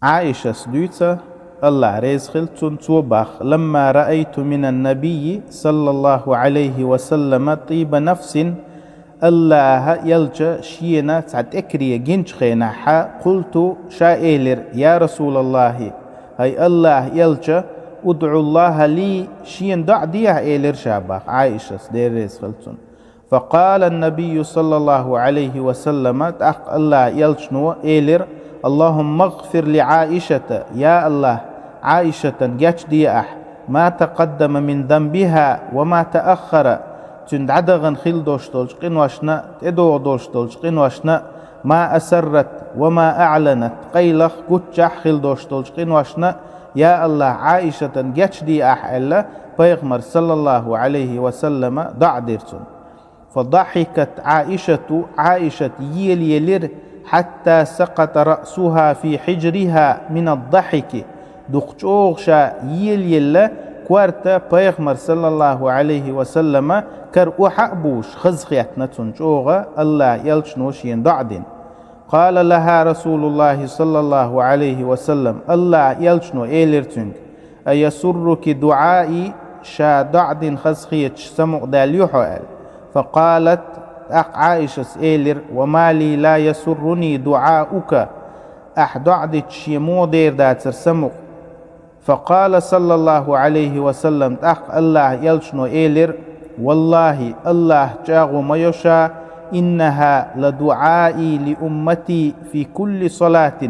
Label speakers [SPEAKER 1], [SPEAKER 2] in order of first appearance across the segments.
[SPEAKER 1] عائشة سدويتا الله رزخل توبخ لما رأيت من النبي صلى الله عليه وسلم طيب نفس الله يلجا شينا تعد اكري جنش خينا قلت شائلر يا رسول الله هاي الله يلجا ادعو الله لي شين دع ديها إيلر شابخ عائشة دير رزخل فقال النبي صلى الله عليه وسلم تأخ الله يلجنو إيلر اللهم اغفر لعائشة يا الله عائشة دي ما تقدم من ذنبها وما تأخر تند عدغن خيل دوشتولش قنواشنا تدو دوشتولش قنواشنا ما أسرت وما أعلنت قيلخ قتشح خيل دوشتولش قنواشنا يا الله عائشة دي إلا بيغمر صلى الله عليه وسلم ديرتون فضحكت عائشة يلير حتى سقط رأسها في حجرها من الضحك دقشوغشا يلا كوارتا بيغمر صلى الله عليه وسلم كر أحبوش خزخياتنا تنشوغا الله يلشنوش يندعدين قال لها رسول الله صلى الله عليه وسلم الله يلشنو إيلرتنك أيسرك دعائي شا دعد خزخيتش سمع داليوحو فقالت عائشة إيلر وما لي لا يسرني دعاؤك أحدعدت شيمو دير داتر سمق فقال صلى الله عليه وسلم الله يلشنو إيلر والله الله جاغو ما يشاء إنها لدعائي لأمتي في كل صلاة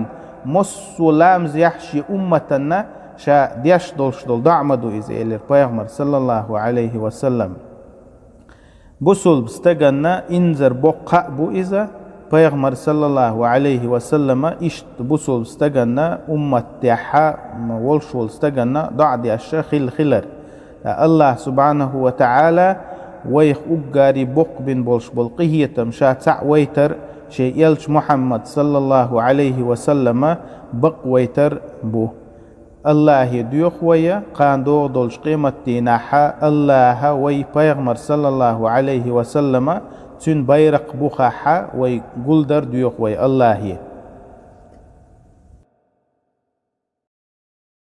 [SPEAKER 1] مسلام زيحشي أمتنا شا ديش دول دعمدو إز إيلر بيغمر صلى الله عليه وسلم بسول بستغنا انزر بقى بو إذا بيغمر صلى الله عليه وسلم إشت بسول بستغنا أمت تحا والشول استغنا ضعدي الشيخ خلر الله سبحانه وتعالى ويخ أقاري بق بن بولش بلقيه تمشا تع ويتر شيء يلش محمد صلى الله عليه وسلم بق ويتر بو الله يديوخ ويا قان دو دولش قيمة ديناحا الله وي بيغمر صلى الله عليه وسلم تن بيرق بخاحا وي قلدر ديوخ ويا الله